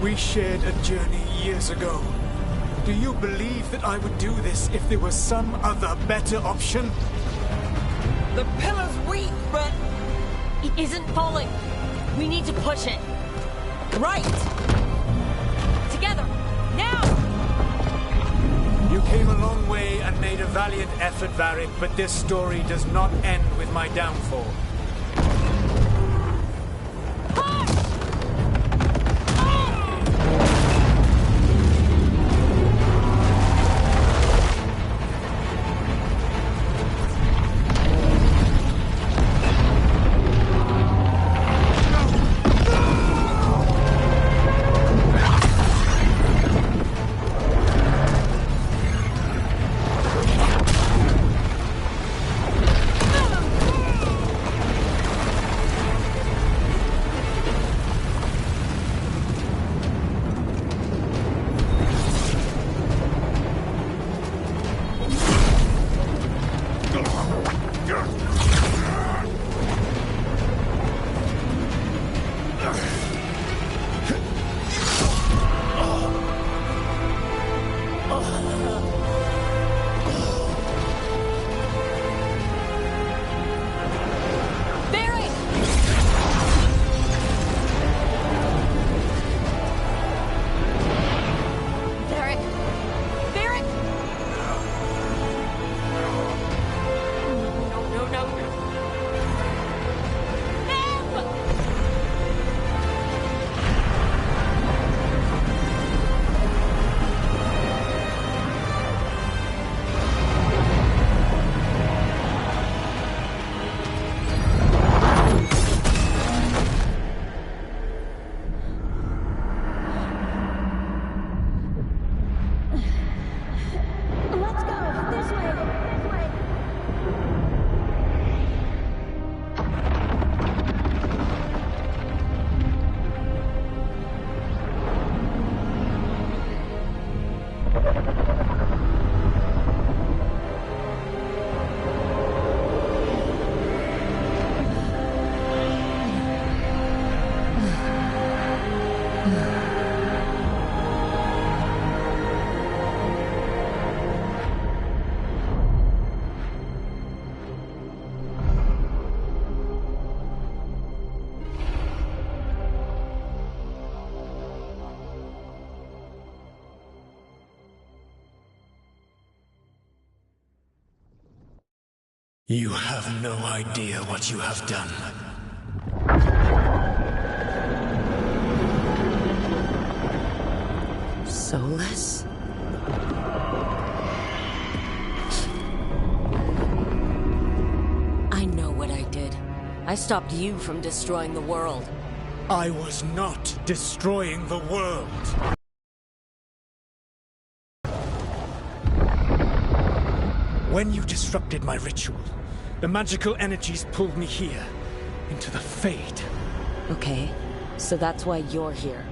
We shared a journey years ago. Do you believe that I would do this if there was some other better option? The pillar's weak, but... It isn't falling. We need to push it. Right! Together! Now! You came a long way and made a valiant effort, Varric, but this story does not end with my downfall. You have no idea what you have done. Soulless? I know what I did. I stopped you from destroying the world. I was not destroying the world. When you disrupted my ritual, the magical energies pulled me here, into the Fade. Okay, so that's why you're here.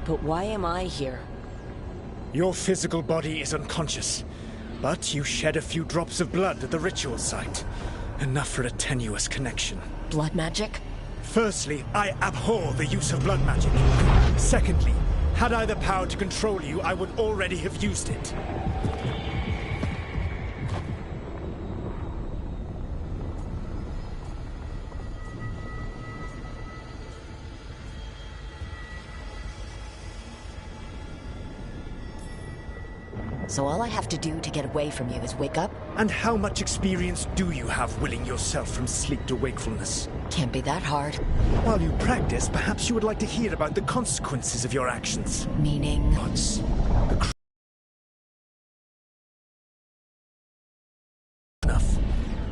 But why am I here? Your physical body is unconscious, but you shed a few drops of blood at the ritual site. Enough for a tenuous connection. Blood magic? Firstly, I abhor the use of blood magic. Secondly, had I the power to control you, I would already have used it. So all I have to do to get away from you is wake up? And how much experience do you have willing yourself from sleep to wakefulness? Can't be that hard. While you practice, perhaps you would like to hear about the consequences of your actions. Meaning? Gods. Enough.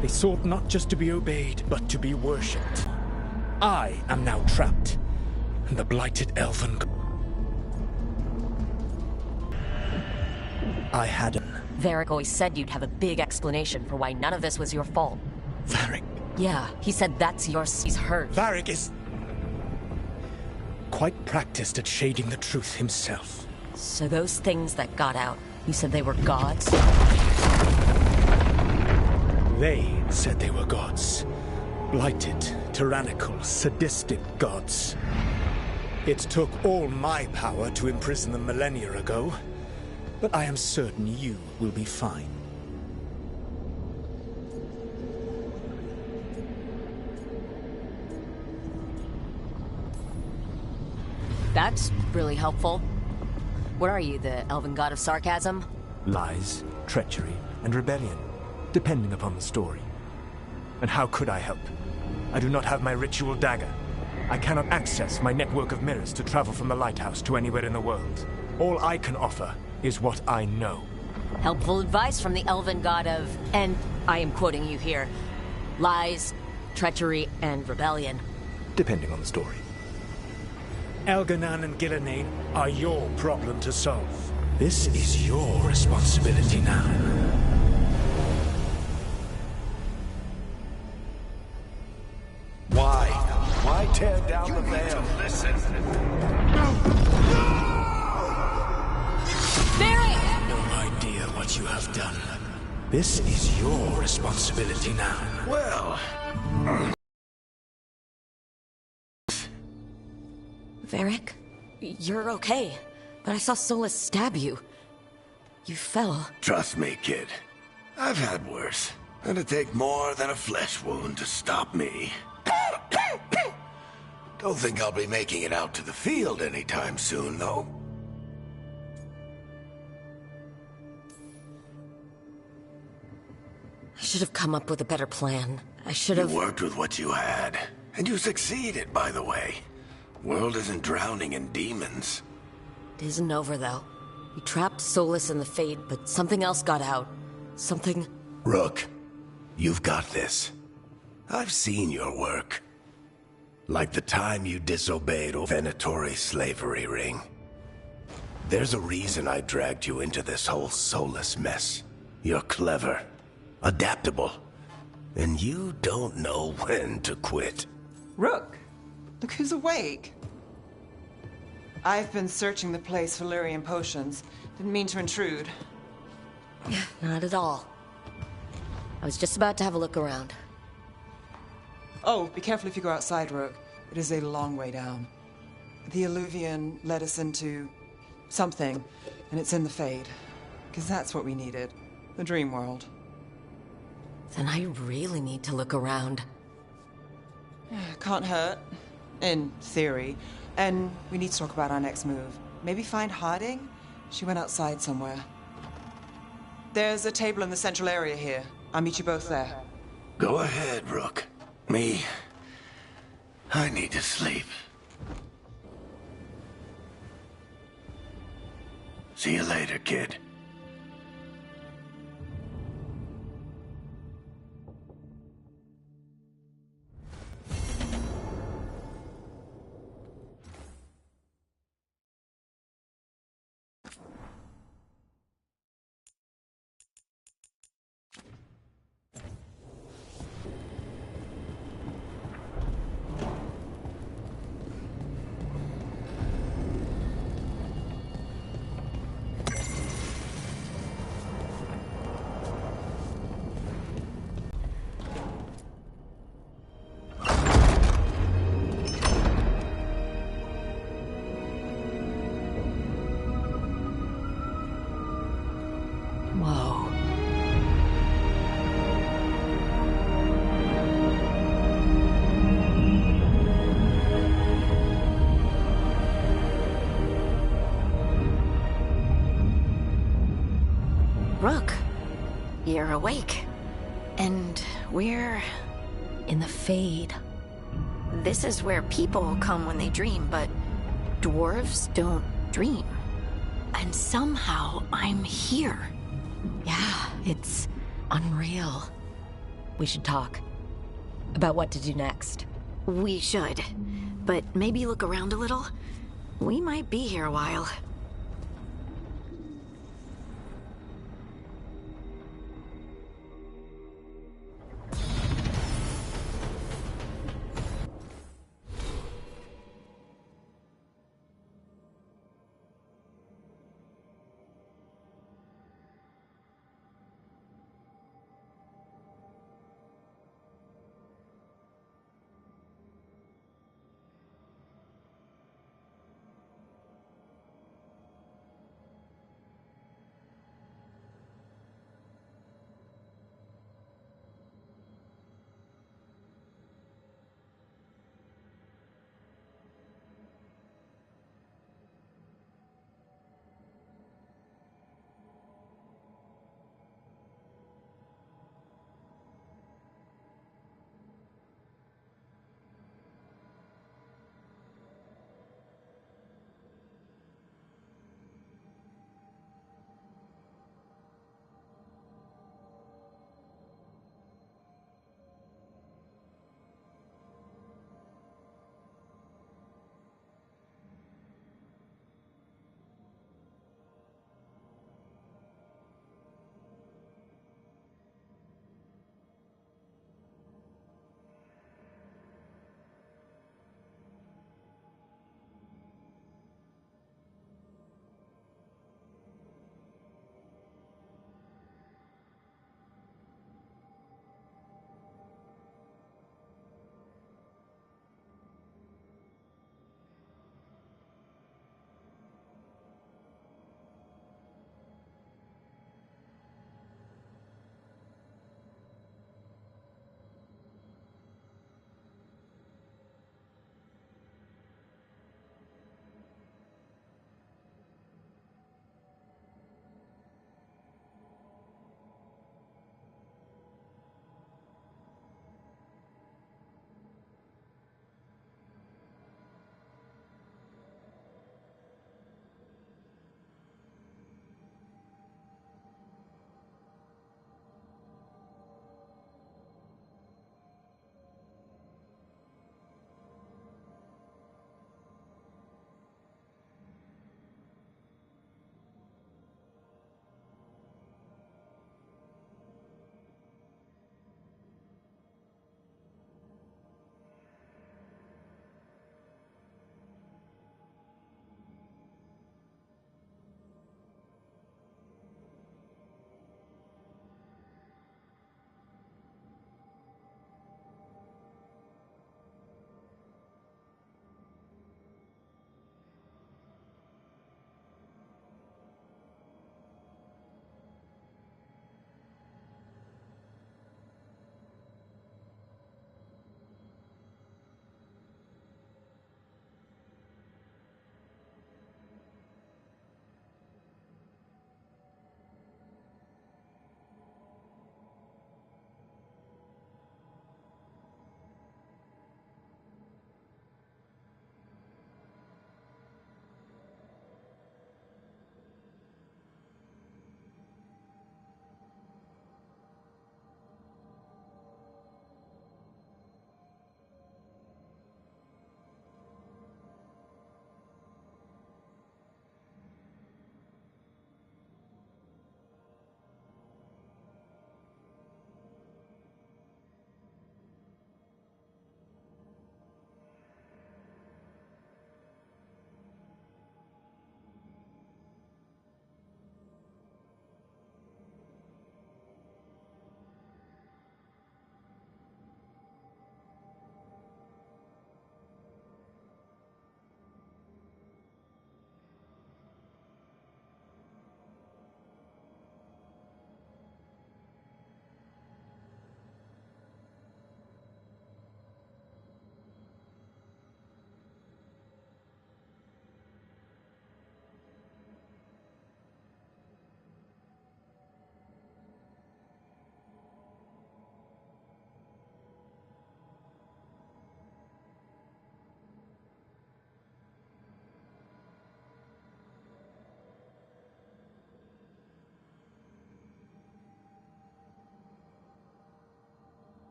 They sought not just to be obeyed, but to be worshipped. I am now trapped, and the blighted elven... I had an... Varric always said you'd have a big explanation for why none of this was your fault. Varric? Yeah, he said that's yours. He's hurt. Varric is... quite practiced at shading the truth himself. So those things that got out, you said they were gods? They said they were gods. Blighted, tyrannical, sadistic gods. It took all my power to imprison them millennia ago, but I am certain you will be fine. That's really helpful. What are you, the elven god of sarcasm? Lies, treachery, and rebellion, depending upon the story. And how could I help? I do not have my ritual dagger. I cannot access my network of mirrors to travel from the lighthouse to anywhere in the world. All I can offer is what I know. Helpful advice from the elven god of, and I am quoting you here, lies, treachery, and rebellion. Depending on the story. Elganan and Gillenane are your problem to solve. This is your responsibility now. Why? Why tear down the veil? Listen. Barry! No idea what you have done. This is your responsibility now. Well, Varric, you're okay, but I saw Solus stab you. You fell. trust me, kid. I've had worse. It'd take more than a flesh wound to stop me. Don't think I'll be making it out to the field anytime soon, though. I should have come up with a better plan. I should You have... worked with what you had. And you succeeded, by the way. World isn't drowning in demons. It isn't over, though. You trapped Solus in the Fade, but something else got out. Something... Rook, you've got this. I've seen your work. Like the time you disobeyed Venatori slavery ring. There's a reason I dragged you into this whole Solus mess. You're clever, adaptable, and you don't know when to quit. Rook, look who's awake. I've been searching the place for Lyrian potions. Didn't mean to intrude. Not at all. I was just about to have a look around. Oh, be careful if you go outside, Rook. It is a long way down. The Illuvian led us into something, and it's in the Fade. Because that's what we needed. The dream world. Then I really need to look around. Can't hurt. In theory. And we need to talk about our next move. Maybe find Harding? She went outside somewhere. There's a table in the central area here. I'll meet you both there. Go ahead, Rook. Me, I need to sleep. See you later, kid. Whoa. Rook, you're awake. And we're in the Fade. This is where people come when they dream, but dwarves don't dream. And somehow I'm here. Yeah, it's unreal. We should talk about what to do next. We should, but maybe look around a little. We might be here a while.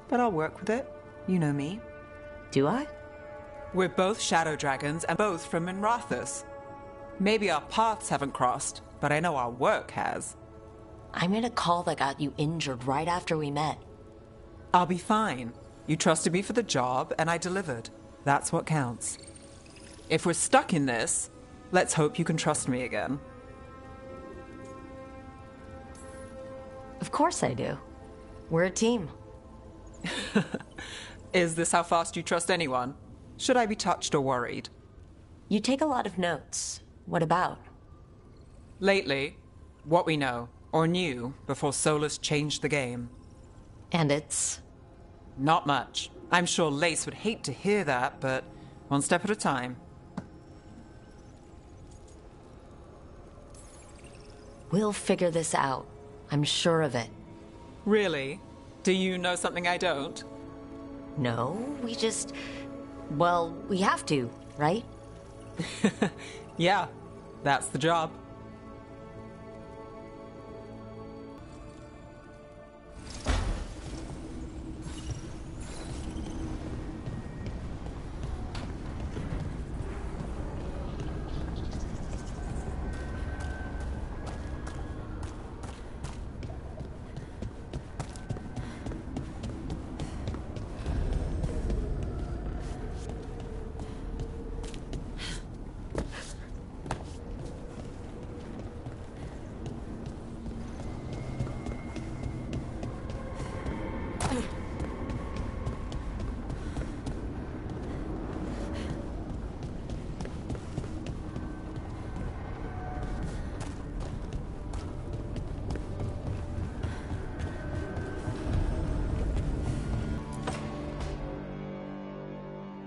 but I'll work with it. You know me. Do I? We're both shadow dragons and both from Minrathous. Maybe our paths haven't crossed, but I know our work has. I'm in a call that got you injured right after we met. I'll be fine. You trusted me for the job, and I delivered. That's what counts. If we're stuck in this, let's hope you can trust me again. Of course I do. We're a team. Is this how fast you trust anyone? Should I be touched or worried? You take a lot of notes. What about? Lately, what we know, or knew, before Solus changed the game. And it's... Not much. I'm sure Lace would hate to hear that, but one step at a time. We'll figure this out. I'm sure of it. Really? Do you know something I don't? No, we just... Well, we have to, right? Yeah, that's the job.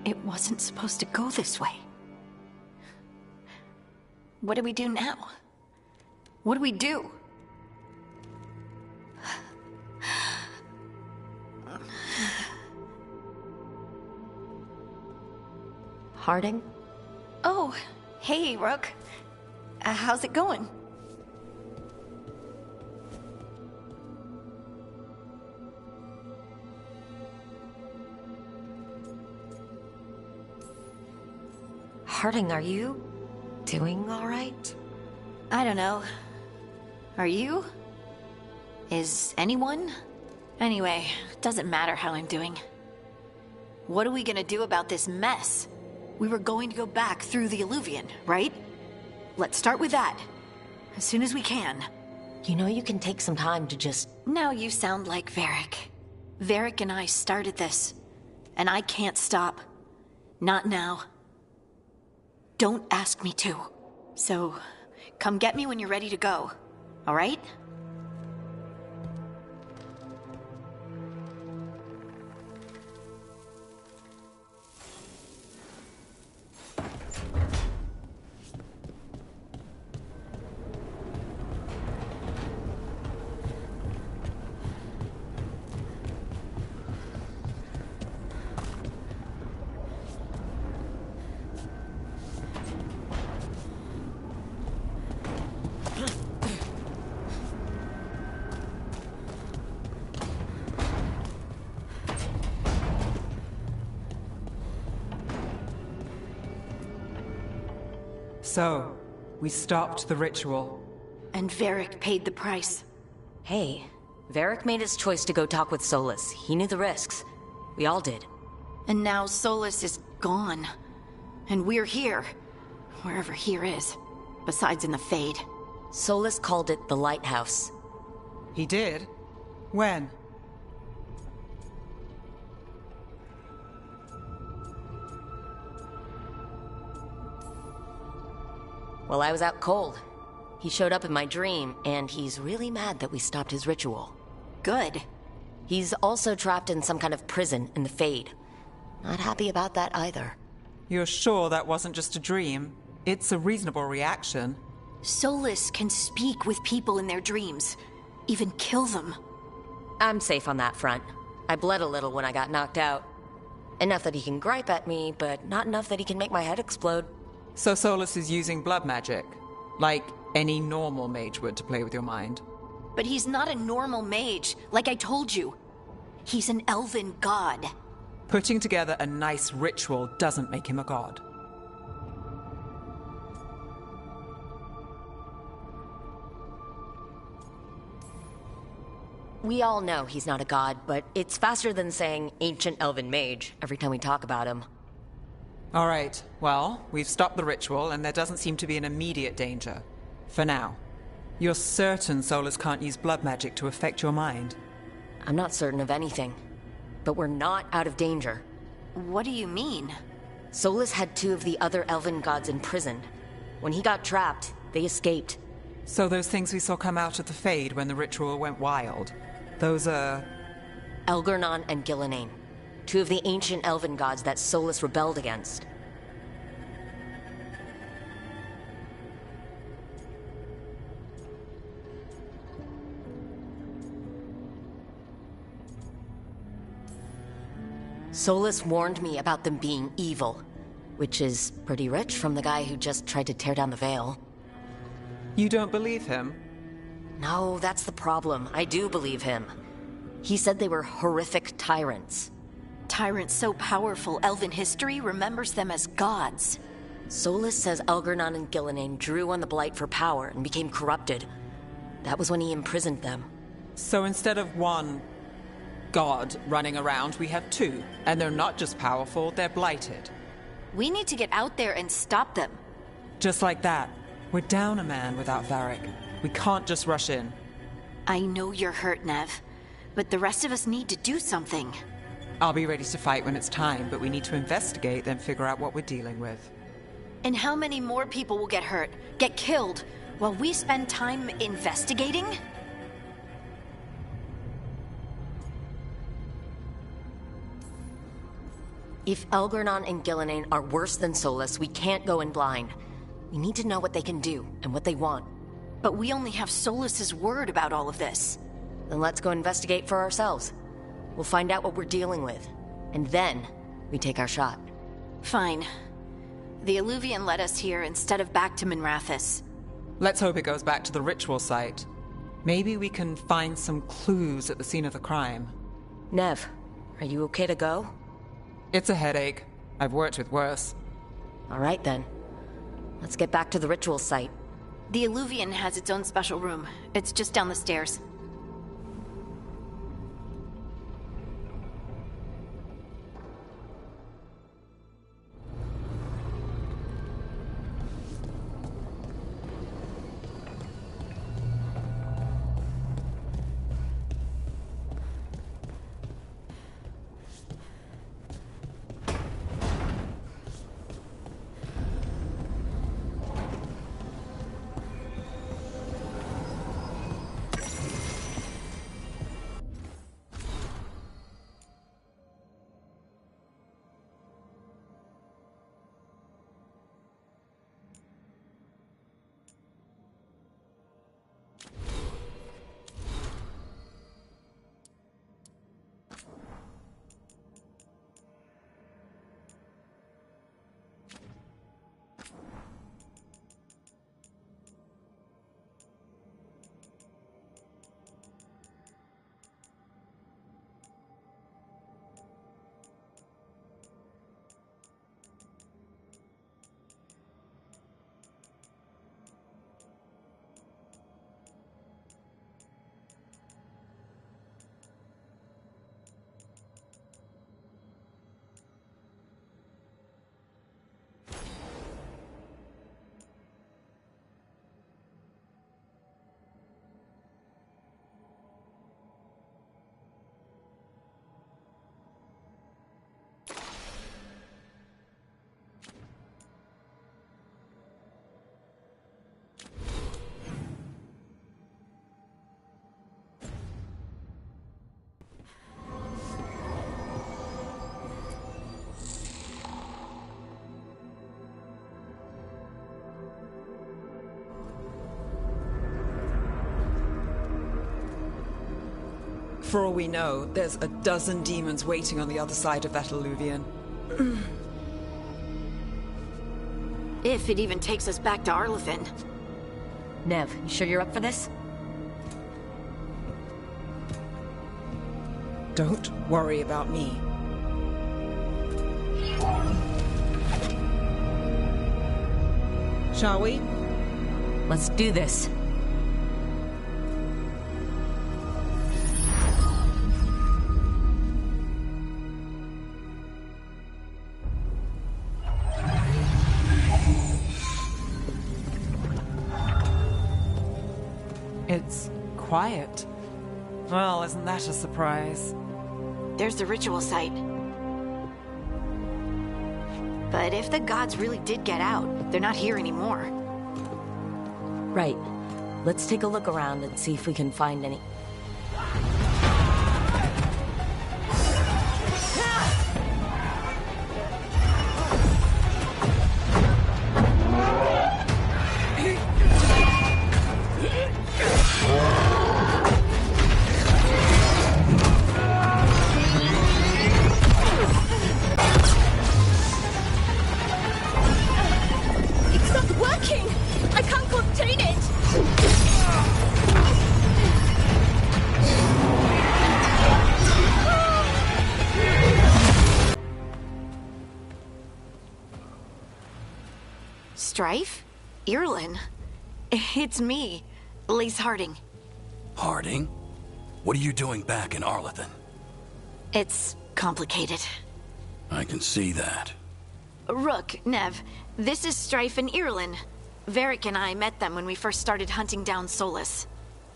It wasn't supposed to go this way. What do we do now? What do we do? Harding? Oh, hey, Rook. How's it going? Harding, are you doing all right? I don't know. Are you? Is anyone? Anyway, doesn't matter how I'm doing. What are we gonna do about this mess? We were going to go back through the Illuvian, right? Let's start with that. As soon as we can. You know you can take some time to just... Now you sound like Varric. Varric and I started this. And I can't stop. Not now. Don't ask me to. So, come get me when you're ready to go. All right? So, we stopped the ritual. And Varric paid the price. Hey, Varric made his choice to go talk with Solus. He knew the risks. We all did. And now Solus is gone. And we're here. Wherever here is. Besides in the Fade. Solus called it the Lighthouse. He did? When? Well, I was out cold. He showed up in my dream, and he's really mad that we stopped his ritual. Good. He's also trapped in some kind of prison in the Fade. Not happy about that either. You're sure that wasn't just a dream? It's a reasonable reaction. Solus can speak with people in their dreams. Even kill them. I'm safe on that front. I bled a little when I got knocked out. Enough that he can gripe at me, but not enough that he can make my head explode. So Solus is using blood magic, like any normal mage would to play with your mind. But he's not a normal mage, like I told you. He's an elven god. Putting together a nice ritual doesn't make him a god. We all know he's not a god, but it's faster than saying ancient elven mage every time we talk about him. All right, well, we've stopped the ritual and there doesn't seem to be an immediate danger. For now. You're certain Solus can't use blood magic to affect your mind? I'm not certain of anything, but we're not out of danger. What do you mean? Solus had 2 of the other elven gods imprisoned. When he got trapped, they escaped. So those things we saw come out of the Fade when the ritual went wild, those are... Elgernon and Gillenane, 2 of the ancient elven gods that Solus rebelled against. Solus warned me about them being evil, which is pretty rich from the guy who just tried to tear down the veil. You don't believe him? No, that's the problem. I do believe him. He said they were horrific tyrants. Tyrants so powerful, elven history remembers them as gods. Solus says Elgernon and Gillenane drew on the Blight for power and became corrupted. That was when he imprisoned them. So instead of one god running around, we have 2. And they're not just powerful, they're blighted. We need to get out there and stop them. Just like that. We're down a man without Varric. We can't just rush in. I know you're hurt, Nev, but the rest of us need to do something. I'll be ready to fight when it's time, but we need to investigate, then figure out what we're dealing with. And how many more people will get hurt, get killed, while we spend time investigating? If Elgernon and Gillenane are worse than Solus, we can't go in blind. We need to know what they can do and what they want. But we only have Solus's word about all of this. Then let's go investigate for ourselves. We'll find out what we're dealing with, and then we take our shot. Fine. The Illuvian led us here instead of back to Minrathous. Let's hope it goes back to the ritual site. Maybe we can find some clues at the scene of the crime. Nev, are you okay to go? It's a headache. I've worked with worse. All right then. Let's get back to the ritual site. The Illuvian has its own special room. It's just down the stairs. For all we know, there's a dozen demons waiting on the other side of that Illuvian. If it even takes us back to Arlefin. Nev, you sure you're up for this? Don't worry about me. Shall we? Let's do this. It's quiet. Well, isn't that a surprise? There's the ritual site. But if the gods really did get out, they're not here anymore. Right. Let's take a look around and see if we can find any... It's not working! I can't contain it! Strife? Irlin? It's me, Lise Harding. Harding? What are you doing back in Arlethan? It's complicated. I can see that. Rook, Nev, this is Strife and Irlin. Varric and I met them when we first started hunting down Solus.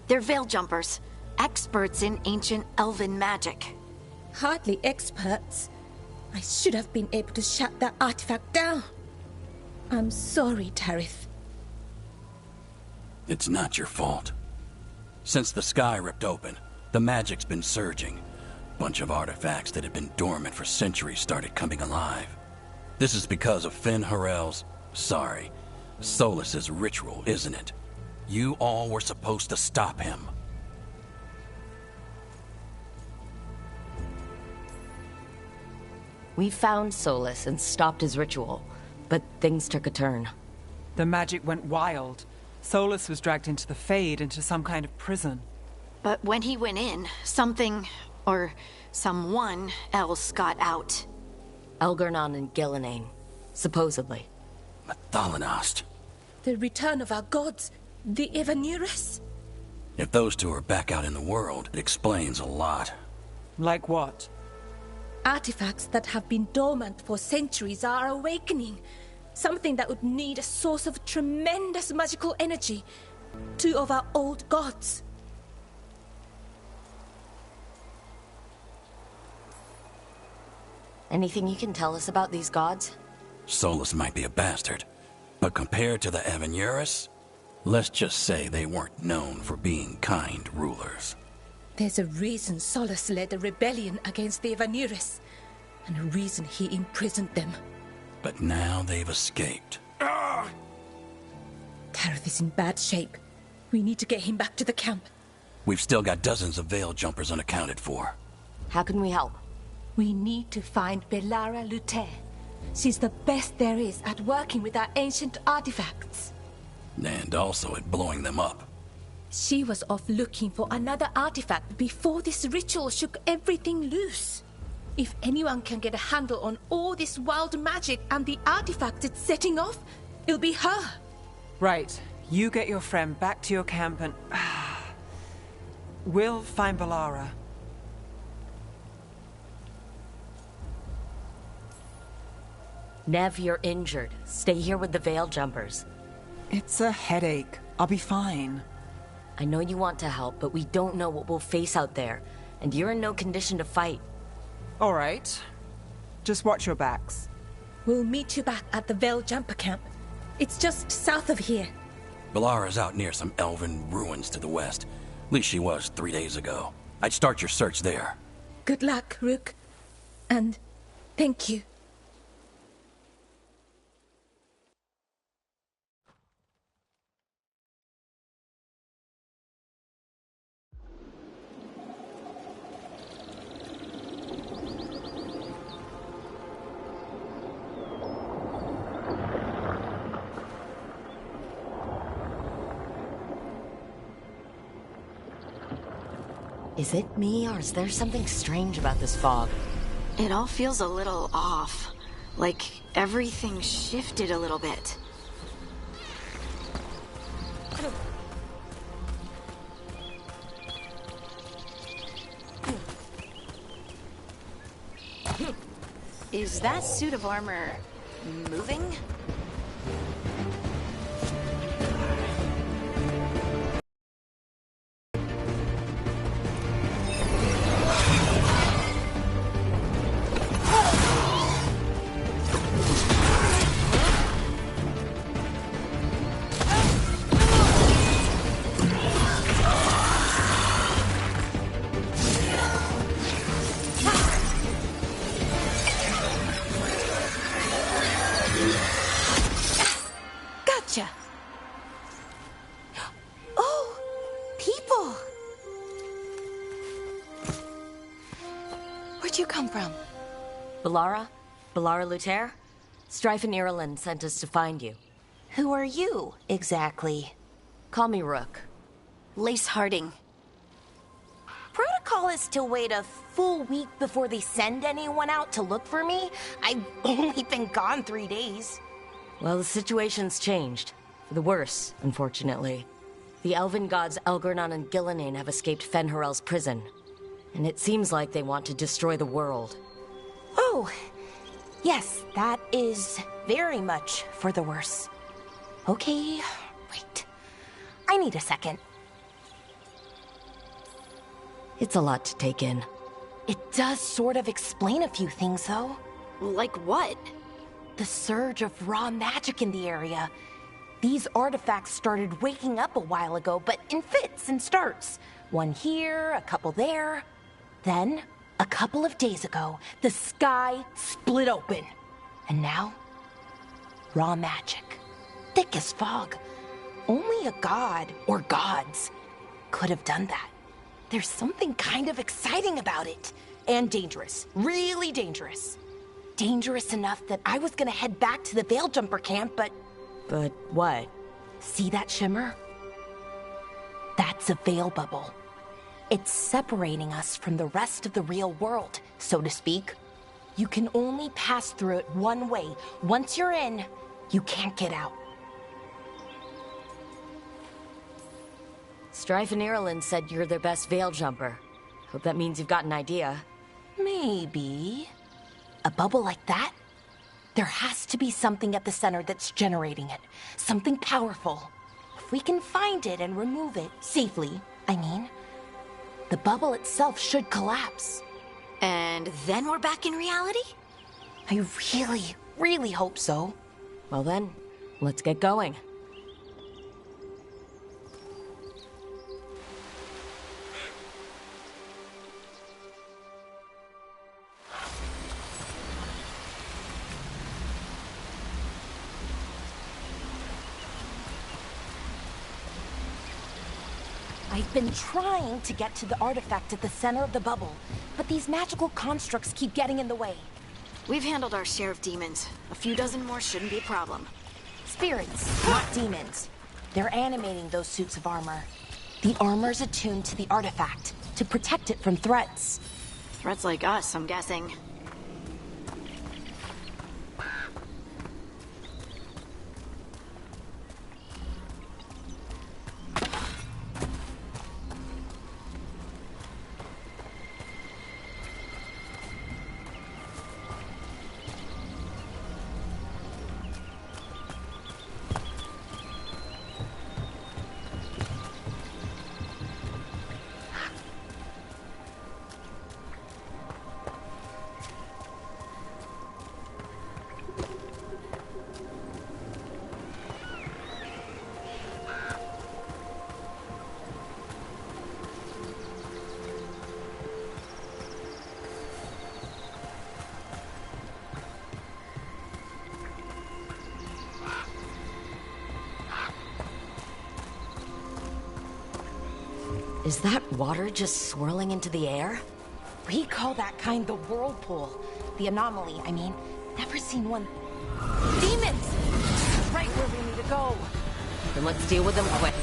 They're veil jumpers, experts in ancient elven magic. Hardly experts. I should have been able to shut that artifact down. I'm sorry, Tarith. It's not your fault. Since the sky ripped open, the magic's been surging. Bunch of artifacts that had been dormant for centuries started coming alive. This is because of Finn Harel's... sorry, Solus's ritual, isn't it? You all were supposed to stop him. We found Solus and stopped his ritual, but things took a turn. The magic went wild. Solus was dragged into the Fade, into some kind of prison. But when he went in, something, or someone else got out. Elgernon and Gillenane, supposedly. Mathalanost. The return of our gods, the Evanuris. If those two are back out in the world, it explains a lot. Like what? Artifacts that have been dormant for centuries are awakening. Something that would need a source of tremendous magical energy. Two of our old gods. Anything you can tell us about these gods? Solus might be a bastard, but compared to the Evanuris, let's just say they weren't known for being kind rulers. There's a reason Solus led a rebellion against the Evanuris, and a reason he imprisoned them. But now they've escaped. Tarith is in bad shape. We need to get him back to the camp. We've still got dozens of veil jumpers unaccounted for. How can we help? We need to find Belara Luthe. She's the best there is at working with our ancient artifacts. And also at blowing them up. She was off looking for another artifact before this ritual shook everything loose. If anyone can get a handle on all this wild magic and the artifacts it's setting off, it'll be her. Right. You get your friend back to your camp and... we'll find Belara. Nev, you're injured. Stay here with the veil jumpers. It's a headache. I'll be fine. I know you want to help, but we don't know what we'll face out there. And you're in no condition to fight. All right. Just watch your backs. We'll meet you back at the Veil Jumper camp. It's just south of here. Belara's out near some elven ruins to the west. At least she was 3 days ago. I'd start your search there. Good luck, Rook. And thank you. Is it me, or is there something strange about this fog? It all feels a little off. Like everything shifted a little bit. Is that suit of armor moving? Gotcha. Oh, people. Where'd you come from? Balara? Balara Luther? Strife and Ireland sent us to find you. Who are you, exactly? Call me Rook. Lace Harding. Protocol is to wait a full week before they send anyone out to look for me. I've only been gone 3 days. Well, the situation's changed. For the worse, unfortunately. The elven gods Elgernon and Gillenane have escaped Fenharel's prison. And it seems like they want to destroy the world. Oh, yes, that is very much for the worse. Okay, wait. I need a second. It's a lot to take in. It does sort of explain a few things, though. Like what? The surge of raw magic in the area. These artifacts started waking up a while ago, but in fits and starts. One here, a couple there. Then, a couple of days ago, the sky split open. And now, raw magic. Thick as fog. Only a god, or gods, could have done that. There's something kind of exciting about it. And dangerous. Really dangerous. Dangerous enough that I was gonna head back to the Veil Jumper camp, but... But what? See that shimmer? That's a veil bubble. It's separating us from the rest of the real world, so to speak. You can only pass through it one way. Once you're in, you can't get out. Strife and Ireland said you're their best veil jumper. Hope that means you've got an idea. Maybe. A bubble like that? There has to be something at the center that's generating it. Something powerful. If we can find it and remove it, safely, I mean, the bubble itself should collapse. And then we're back in reality? I really, really hope so. Well then, let's get going. I've been trying to get to the artifact at the center of the bubble, but these magical constructs keep getting in the way. We've handled our share of demons. A few dozen more shouldn't be a problem. Spirits, not demons. They're animating those suits of armor. The armor's attuned to the artifact, to protect it from threats. Threats like us, I'm guessing. Is that water just swirling into the air? We call that kind the whirlpool. The anomaly, I mean. Never seen one. Demons! Right where we need to go. Then let's deal with them quick.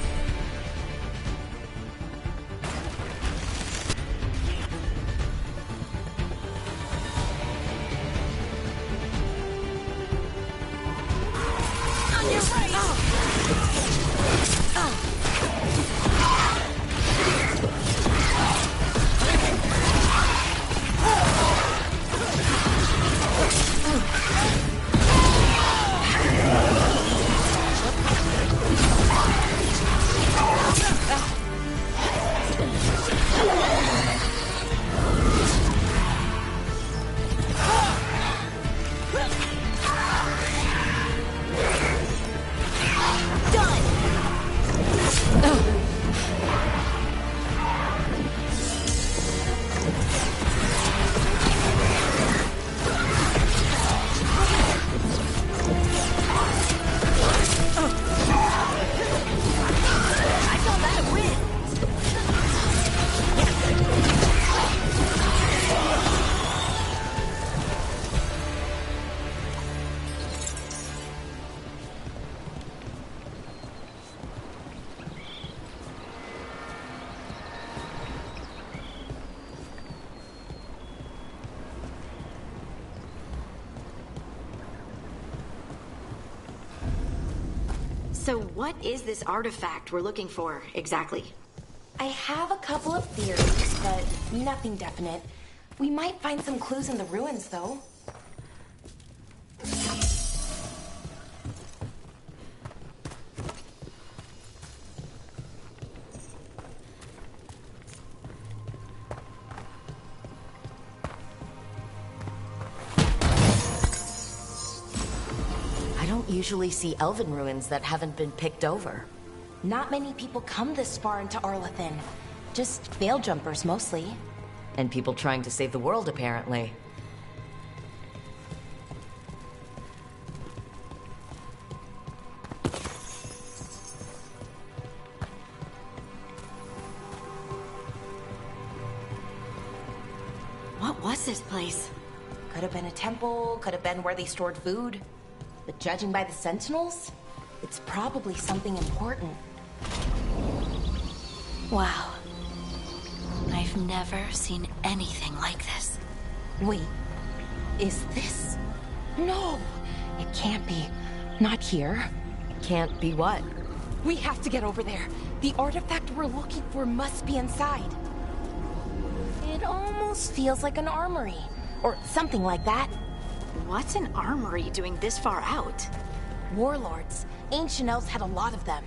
So what is this artifact we're looking for, exactly? I have a couple of theories, but nothing definite. We might find some clues in the ruins, though. I don't usually see elven ruins that haven't been picked over. Not many people come this far into Arlathan. Just veil jumpers, mostly. And people trying to save the world, apparently. What was this place? Could have been a temple, could have been where they stored food. But judging by the sentinels, it's probably something important. Wow. I've never seen anything like this. Wait, is this? No, it can't be. Not here. Can't be what? We have to get over there. The artifact we're looking for must be inside. It almost feels like an armory, or something like that. What's an armory doing this far out? Warlords. Ancient elves had a lot of them.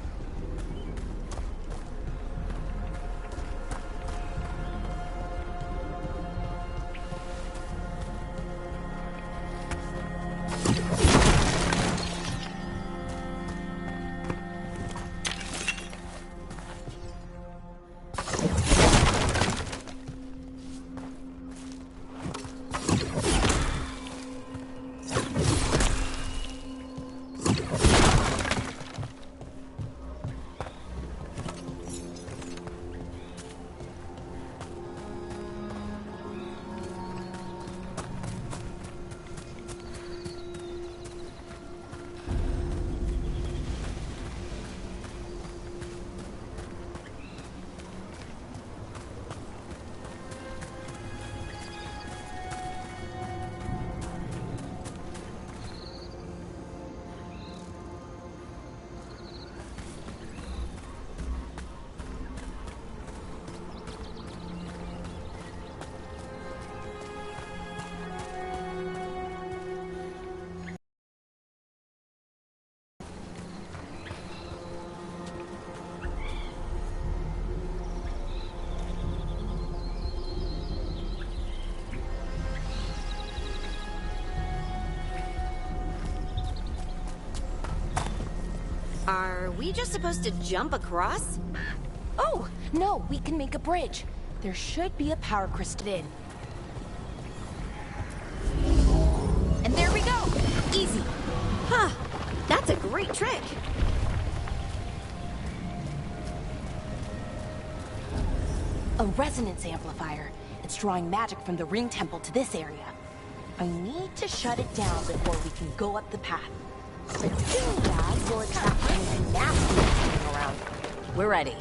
Are we just supposed to jump across? Oh, no, we can make a bridge. There should be a power crystal in. And there we go! Easy. Huh. That's a great trick. A resonance amplifier. It's drawing magic from the ring temple to this area. I need to shut it down before we can go up the path. But doing that will attract anything nasty that's hanging around. We're ready.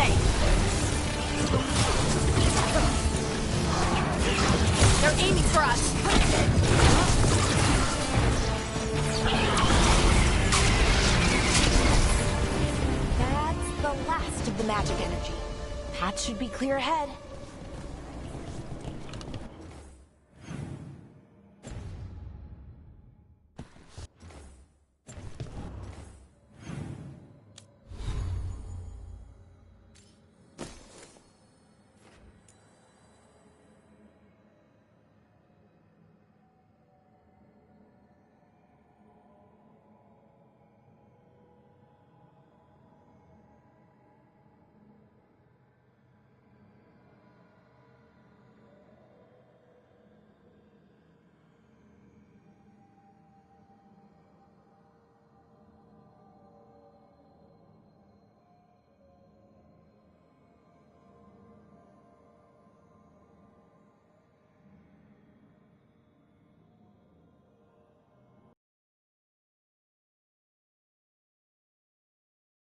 safe. They're aiming for us. That's the last of the magic energy. Path should be clear ahead.